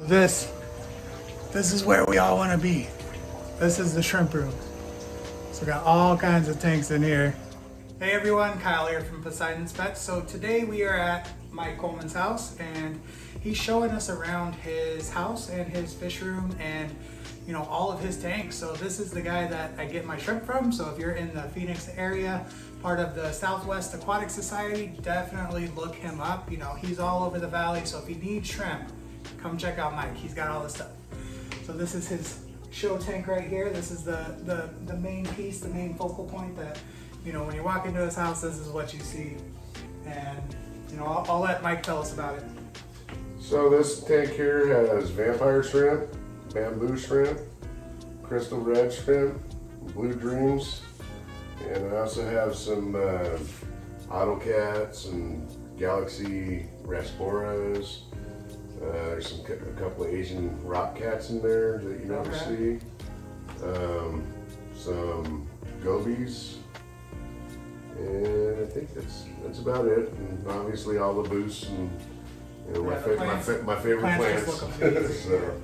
This is where we all want to be. This is the shrimp room. So we got all kinds of tanks in here. Hey everyone, Kyle here from Poseidon's Pets. So today we are at Mike Coleman's house and he's showing us around his house and his fish room and all of his tanks. So this is the guy that I get my shrimp from. So if you're in the Phoenix area, part of the Southwest Aquatic Society, definitely look him up. He's all over the valley. So if you need shrimp, come check out Mike. He's got all the stuff. So this is his show tank right here. This is the main piece, the main focal point that, when you walk into his house, this is what you see. And, I'll let Mike tell us about it. So this tank here has vampire shrimp, bamboo shrimp, crystal red shrimp, blue dreams, and I also have some autocats and galaxy rasporas. There's a couple of Asian rock cats in there that you never see. Some gobies, and I think that's about it. And obviously all the boosts and my favorite plants. So,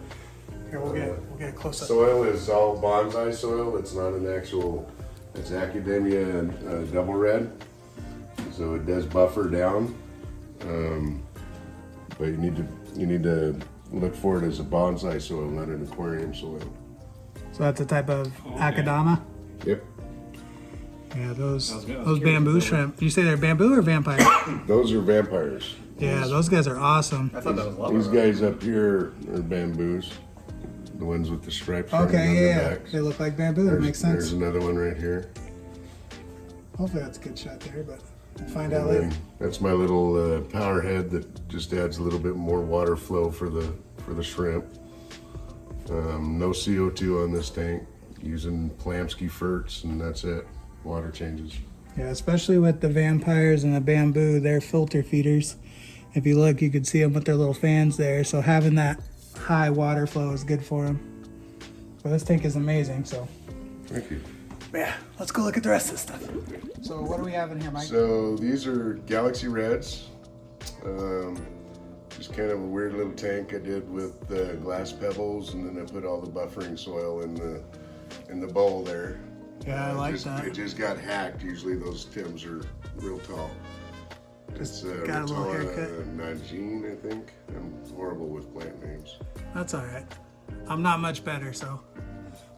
here, we'll get a close up. Soil is all bonsai soil. It's not an actual. It's Academia double red, so it does buffer down. But you need to look for it as a bonsai soil, not an aquarium soil. So that's a type of Akadama? Yep. Yeah, those bamboo shrimp. Did you say they're bamboo or vampire? Those are vampires. Yeah, those guys are awesome. I thought that was lava. These guys up here are bamboos. The ones with the stripes running Okay, down yeah, their backs. they look like bamboo. That makes sense. There's another one right here. Hopefully that's a good shot there, but we'll find out later. That's my little power head that just adds a little bit more water flow for the shrimp. No CO2 on this tank. Using Plamsky ferts, and that's it. Water changes. Yeah, especially with the vampires and the bamboo, they're filter feeders. If you look, you can see them with their little fans there. So having that high water flow is good for them. Well, this tank is amazing. So. Thank you. Yeah, let's go look at the rest of this stuff. So what do we have in here, Mike? So these are Galaxy Reds. Just kind of a weird little tank I did with glass pebbles, and then I put all the buffering soil in the bowl there. Yeah, I like that. It just got hacked. Usually those stems are real tall. Just It's got a little haircut. Najin, I think. I'm horrible with plant names. That's all right. I'm not much better, so.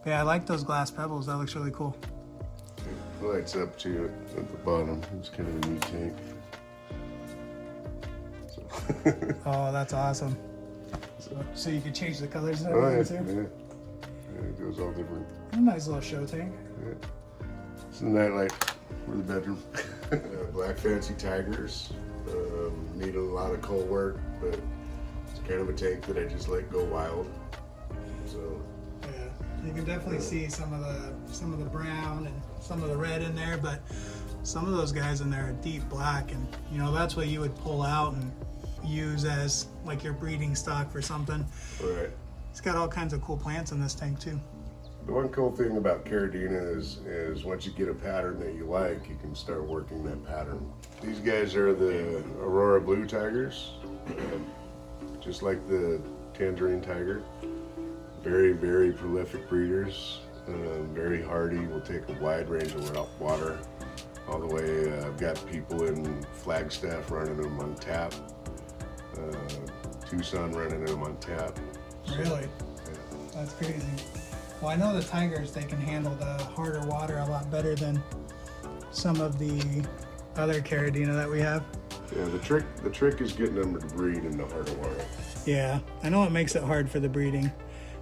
Yeah, I like those glass pebbles. That looks really cool. It lights up to it at the bottom. It's kind of a neat tank. Oh, that's awesome. So you can change the colors and Oh, everything yeah, too? yeah. It goes all different. A nice little show tank. Yeah. It's a nightlight for the bedroom. Black fancy tigers. Need a lot of coal work, but it's kind of a tank that I just let go wild. So Yeah, you can definitely see some of the brown and some of the red in there, but some of those guys in there are deep black, and that's what you would pull out and use as like your breeding stock for something. right. It's got all kinds of cool plants in this tank too. The one cool thing about Caridina is once you get a pattern that you like, you can start working that pattern. These guys are the Aurora Blue Tigers, just like the Tangerine Tiger. Very, very prolific breeders, very hardy, will take a wide range of water. All the way, I've got people in Flagstaff running them on tap, Tucson running them on tap. Really? Yeah. That's crazy. Well, I know the tigers, they can handle the harder water a lot better than some of the other Caridina that we have. Yeah, the trick is getting them to breed in the harder water. Yeah, I know it makes it hard for the breeding,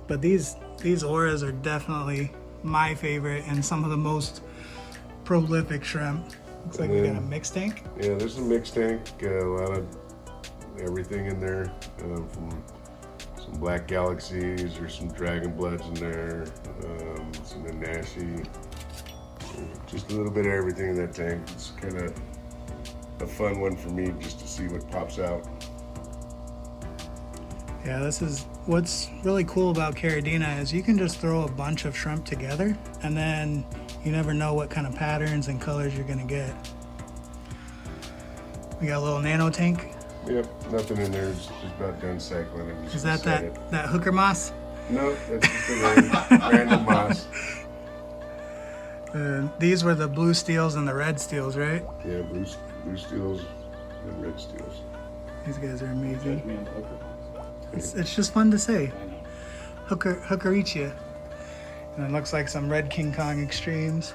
but these auras are definitely my favorite and some of the most prolific shrimp. Looks like we got a mixed tank. Yeah, there's a mixed tank, a lot of everything in there, from some black galaxies or some dragon bloods in there, some Nashi, just a little bit of everything in that tank. It's kind of a fun one for me just to see what pops out. Yeah, this is what's really cool about Caridina is you can just throw a bunch of shrimp together and then you never know what kind of patterns and colors you're gonna get. We got a little Nano tank Yep, nothing in there. It's about done cycling. Is that that hooker moss? No, that's just a random moss. These were the blue steels and the red steels, right? Yeah, blue steels and red steels. These guys are amazing. Judge me on the hooker. It's just fun to say. I know. Hookerichia. And it looks like some red King Kong extremes.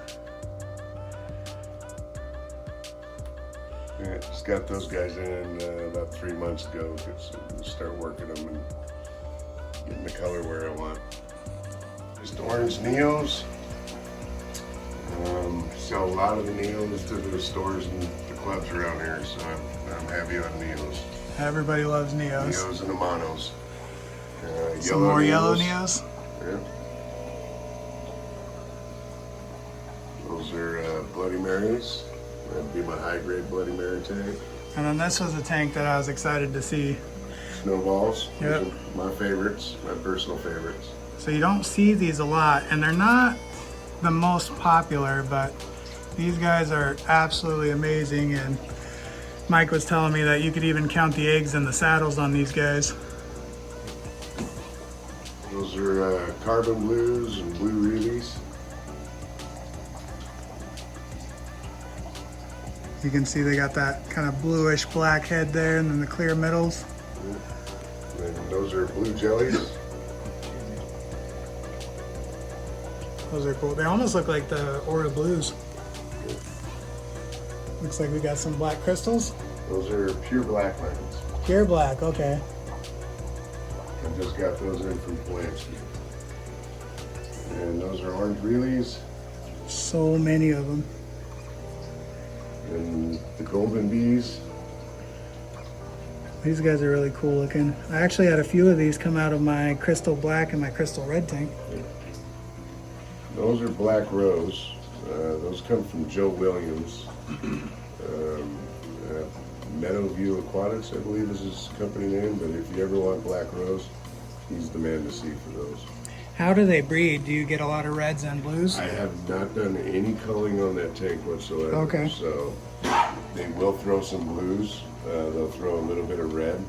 Yeah, just got those guys in about 3 months ago. Start working them and getting the color where I want. Just orange Neos. Sell a lot of the Neos to the stores and the clubs around here, so I'm heavy on Neos. Everybody loves Neos. Neos and the monos. Some more yellow Neos. Yeah. Those are Bloody Marys. That'd be my high-grade Bloody Mary tank. And then this was a tank that I was excited to see. Snowballs. Yep. Those are my favorites, my personal favorites. So you don't see these a lot, and they're not the most popular, but these guys are absolutely amazing. And Mike was telling me that you could even count the eggs in the saddles on these guys. Those are carbon blues and blue rubies. You can see they got that kind of bluish black head there, and then the clear middles. And those are blue jellies. Those are cool. They almost look like the Aura Blues. Looks like we got some black crystals. Those are pure black lines. Pure black, okay. I just got those in from Polanski. And those are orange reelies. So many of them. And the golden bees. These guys are really cool looking. I actually had a few of these come out of my crystal black and my crystal red tank. Those are black rose. Those come from Joe Williams. Meadowview Aquatics, I believe is his company name, but if you ever want black rose, he's the man to see for those. How do they breed? Do you get a lot of reds and blues? I have not done any culling on that tank whatsoever. Okay. So they will throw some blues. They'll throw a little bit of red.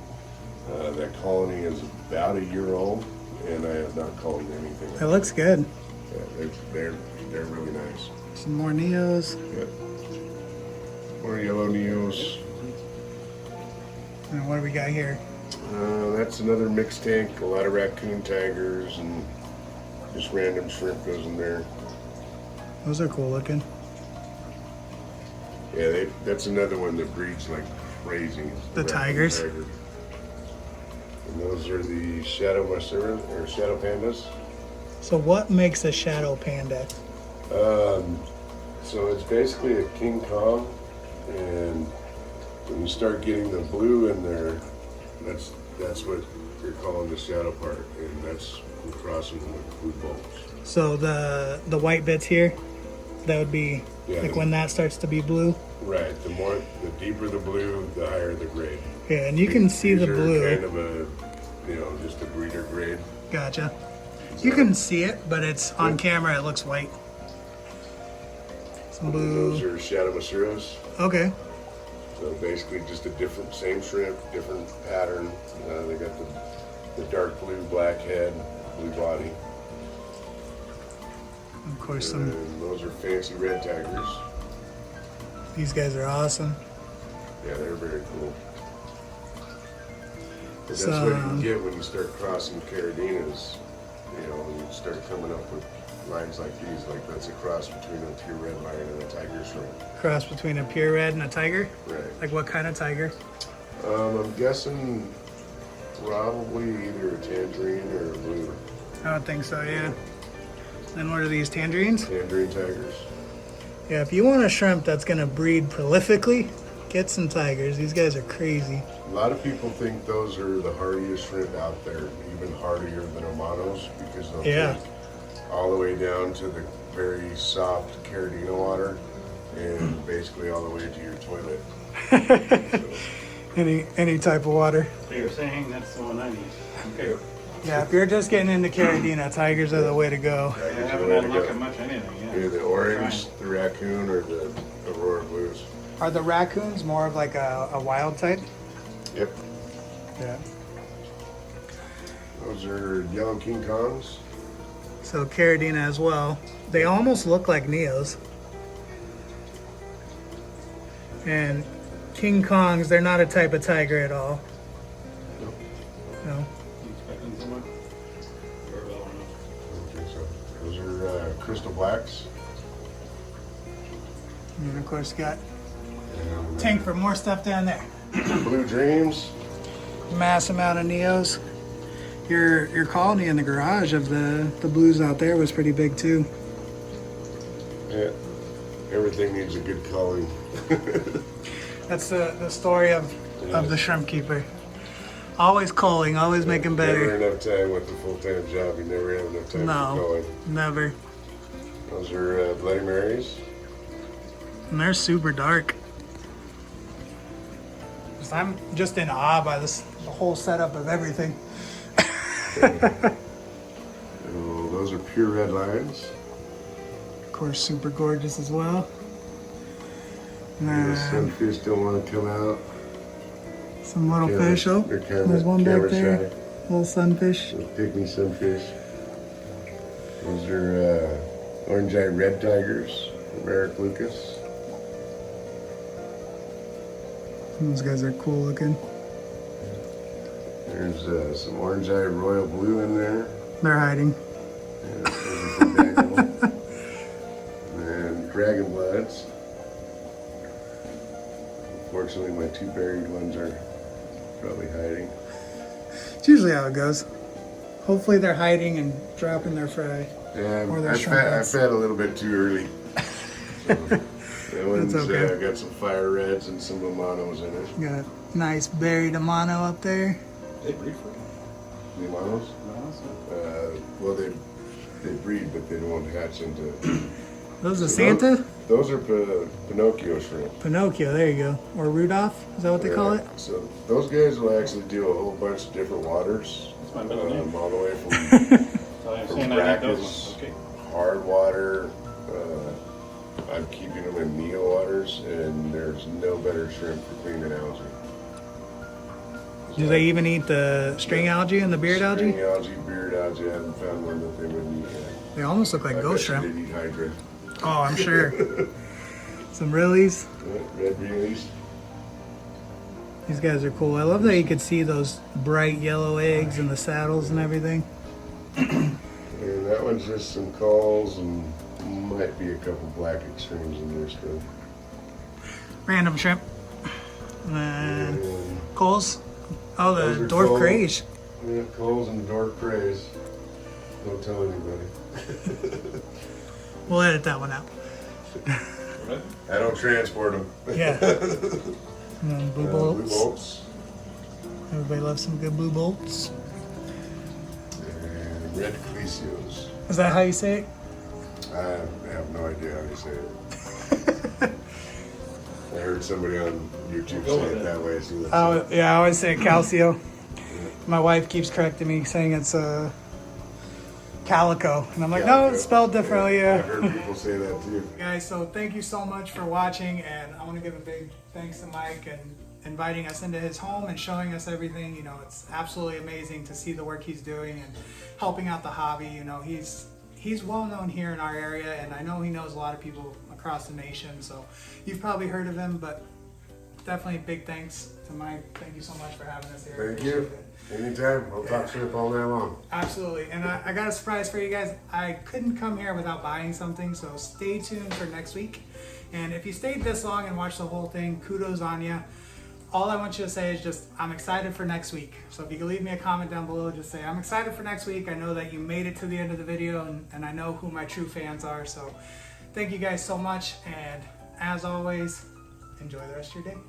That colony is about a year old, and I have not culled anything. It looks good. Yeah, they're really nice. Some more Neos. Yep. More yellow Neos. And what do we got here? That's another mixed tank. A lot of raccoon tigers and just random shrimp goes in there. Those are cool looking. Yeah, that's another one that breeds like crazy. The tigers? Tiger. And those are the shadow Masura, or shadow pandas. So what makes a shadow panda? So it's basically a King Kong, and when you start getting the blue in there, that's what you're calling the shadow part, and that's crossing with blue bulbs. So the white bits here, that would be like when that starts to be blue? Right, the deeper the blue, the higher the grade. Yeah, and you can see the These are blue. kind of a, just a breeder grade. Gotcha. You can see it, but it's on camera, it looks white. Some Those blue. are shadow Masuras. Okay. So basically just a different, same shrimp, different pattern. They got the dark blue, black head, blue body. Of course, some. And those are fancy red tigers. These guys are awesome. Yeah, they're very cool. But that's So, what you can get when you start crossing Caradinas. When you start coming up with lines like these, like that's a cross between a pure red line and a tiger shrimp. Cross between a pure red and a tiger? Right. Like what kind of tiger? I'm guessing probably either a tangerine or a blue. I don't think so, yeah. Then what are these, tangerines? Tangerine tigers. Yeah, if you want a shrimp that's gonna breed prolifically, get some tigers. These guys are crazy. A lot of people think those are the hardiest shrimp out there, even hardier than Amanos, because they'll take all the way down to the very soft Caradina water and basically all the way to your toilet. So, Any type of water. So you're saying that's the one I need. Okay. Yeah, if you're just getting into Caradina, tigers are the way to go. I tigers are haven't the way had to luck go. at much anything yet. Either the orange, the raccoon, or the Aurora blues. Are the raccoons more of like a wild type? Yep. Yeah. Those are yellow King Kongs. So Caridina as well. They almost look like Neos. And King Kongs, they're not a type of tiger at all. Nope. No. You expecting someone? Very well enough. I don't think so. Those are crystal blacks. And of course, got And, tank for more stuff down there. Blue Dreams. Mass amount of Neos. Your colony in the garage of the blues out there was pretty big too. Yeah. Everything needs a good culling. That's the story of the shrimp keeper. Always culling, always making better. Never enough time with the full-time job. You never have enough time for No, culling. never. Those are Bloody Marys. And they're super dark. I'm just in awe by the whole setup of everything. Oh, those are pure red lions. Of course, super gorgeous as well. The sunfish don't want to come out. Some little Yeah, fish. Oh, they're kind there's of one back camera there. shy. Little sunfish. Those pygmy sunfish. Those are orange-eye red tigers from Eric Lucas. Those guys are cool looking. There's some orange-eye royal blue in there. They're hiding. And those are from Daniel. And dragon bloods. Unfortunately, my two buried ones are probably hiding. It's usually how it goes. Hopefully they're hiding and dropping their fry. Yeah, Or they're I shrimp fed a little bit too early. So, that one's okay. got some fire reds and some Limanos in it. Got nice buried Amano up there. They breed for you? Limanos? No, Well, they breed, but they don't hatch into. Those are Santa? Those are Pinocchio shrimp. Pinocchio, there you go. Or Rudolph, is that what they call it? So those guys will actually do a whole bunch of different waters. That's my middle name. All the way from, So I'm from saying I like those brackish, ones. Okay. hard water. I'm keeping them in Neo waters, and there's no better shrimp for cleaning algae. Do they even eat the string algae and the beard algae? String algae, beard algae. I haven't found one that they wouldn't eat yet. They almost look like I ghost bet you shrimp. they'd eat hydra. Oh, I'm sure. Some Rillies. Red greenies. These guys are cool. I love that you could see those bright yellow eggs and the saddles and everything. And that one's just some calls and might be a couple black extremes in there still. Random shrimp. And And coals. Oh, Those the are dwarf coals. craze. yeah, coals and dwarf craze. Don't tell anybody. We'll edit that one out. Right? I don't transport them. Yeah. And then blue bolts. Blue bolts. Everybody loves some good blue bolts. And red Clesios. Is that how you say it? I have no idea how you say it. I heard somebody on YouTube Go say with it it. that way. So that's Yeah, I always say calcio. My wife keeps correcting me, saying it's calico, and I'm like, no, it's spelled differently. I've Yeah. heard people say that too. Guys, so thank you so much for watching, and I want to give a big thanks to Mike and inviting us into his home and showing us everything. You know, it's absolutely amazing to see the work he's doing and helping out the hobby. You know, he's well known here in our area, and I know he knows a lot of people across the nation. So you've probably heard of him, but definitely big thanks to Mike. Thank you so much for having us here. Thank you. Anytime. I'll talk shrimp all day long. Absolutely. And I got a surprise for you guys. I couldn't come here without buying something, so stay tuned for next week. And if you stayed this long and watched the whole thing, kudos on you. All I want you to say is just, I'm excited for next week. So if you can leave me a comment down below, just say, I'm excited for next week. I know that you made it to the end of the video, and I know who my true fans are. So thank you guys so much. And as always, enjoy the rest of your day.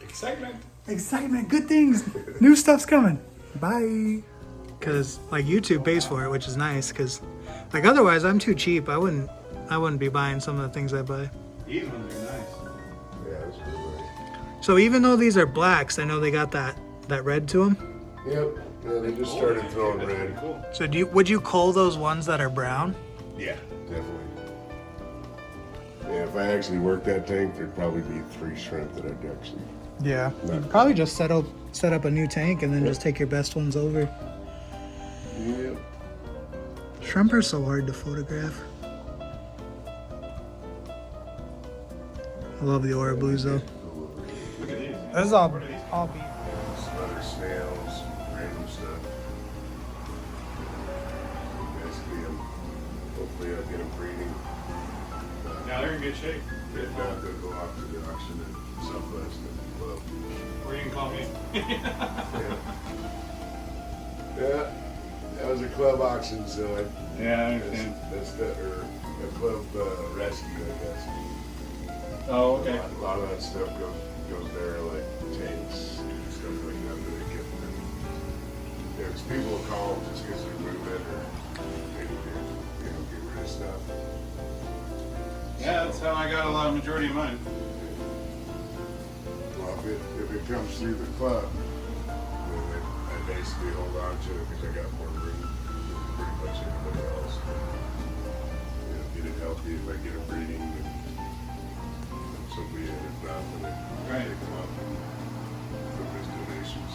Excitement. Excitement, good things, new stuff's coming. Bye. Because like YouTube pays for it, which is nice. Because like otherwise, I'm too cheap. I wouldn't be buying some of the things I buy. These ones are nice. Yeah, that's a good way. So even though these are blacks, I know they got that red to them. Yep. Yeah, they just started throwing That's pretty red. cool. So would you cull those ones that are brown? Yeah, definitely. Yeah, if I actually worked that tank, there'd probably be 3 shrimp that I'd actually. Yeah. You'd probably just settle set up a new tank and then just take your best ones over. Yeah. Shrimp are so hard to photograph. I love the Aura Blues though. Look at these. This is all beef. Some other snails, random stuff. Basically, hopefully I'll get them breeding. Yeah, they're in good shape. If not, they'll go off to the auction in Southwest and club. Or you can call me. Yeah, that was a club auction, so Yeah, I understand. that's or a club rescue, I guess. Oh, okay. A lot of that stuff goes there, like tanks and stuff like that. That they get them. There's people who call just because they're moving or they need to, get rid of stuff. Yeah, that's how I got a lot of majority of mine. Well, if it comes through the club, then I basically hold on to it because I got more room than pretty much anybody else. Get it healthy if I get it breeding, and so be it. If not, then I Right. take them up and put them as donations.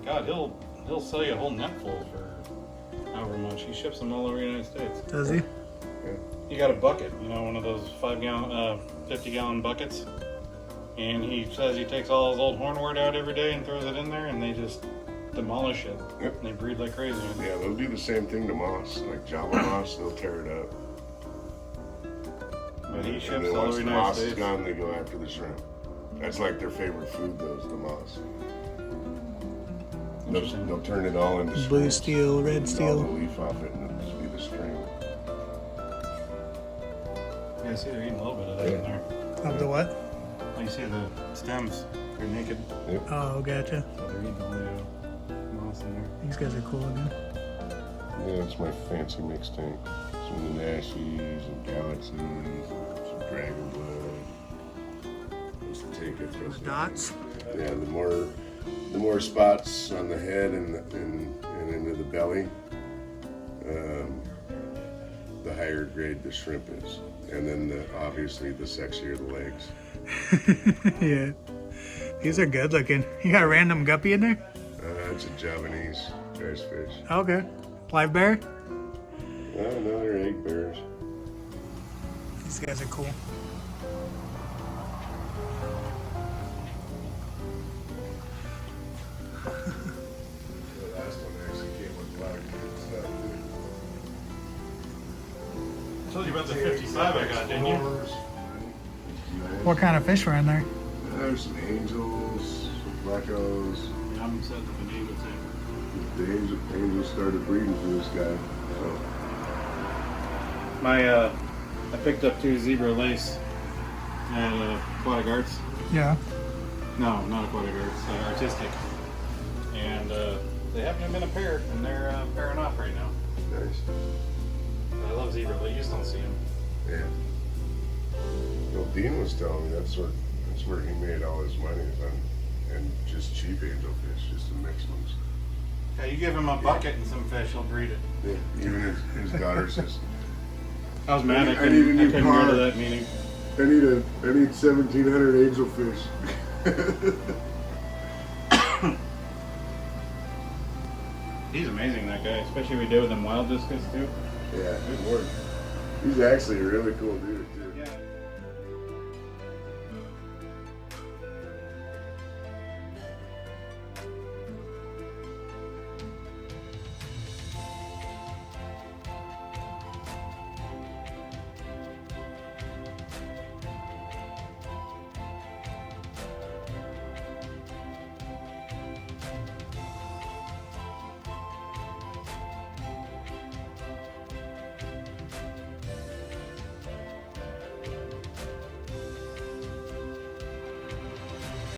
God, he'll sell you a whole net full for however much. He ships them all over the United States. Does he? He got a bucket, one of those 50-gallon buckets. And he says he takes all his old hornwort out every day and throws it in there, and they just demolish it. Yep. And they breed like crazy. Yeah, they'll do the same thing to moss, like Java moss. They'll tear it up. But he And ships then all once over the the moss United is States. gone, they go after the shrimp. That's like their favorite food, though, is the moss. They'll turn it all into Blue strings. steel, red All steel. the leaf off it, and it'll just be the string. Yeah, I see they're eating a little bit of that in there. Of the what? Oh, you see the stems, they're naked. Oh, gotcha. So they're eating all the moss in there. These guys are cool again. Yeah, it's my fancy mixed tank. Some Nashies and Galaxies, some Dragon Blood. What's the tank that throws Dots. Yeah, the more spots on the head and into the belly, the higher grade the shrimp is. And then obviously the sexier the legs. Yeah. These are good looking. You got a random guppy in there? It's a Javanese ice fish. Okay. Live bear? No, they're egg bears. These guys are cool. The last one actually came with black and stuff. I told you about the 55 I got, didn't you? What kind of fish were in there? There's some angels, some flecos. Yeah, I'm setting up an eagle tank. The angels started breeding for this guy. So I picked up 2 zebra lace at Aquatic Arts. Yeah. No, not Aquatic Arts, Artistic. And they happen to have been a pair, and they're pairing off right now. nice. I love zebra, but you just don't see them. Yeah. Well, Dean was telling me that's where he made all his money is on, and just cheap angelfish, just the mixed ones. Yeah, you give him a bucket and some fish, he'll breed it. Yeah. Even his daughter says, I was mad I I need a couldn't, new I couldn't go car. to that meeting. I need 1,700 angelfish. He's amazing, that guy, especially we did with them wild discus too. Yeah, good work. He's actually a really cool dude too.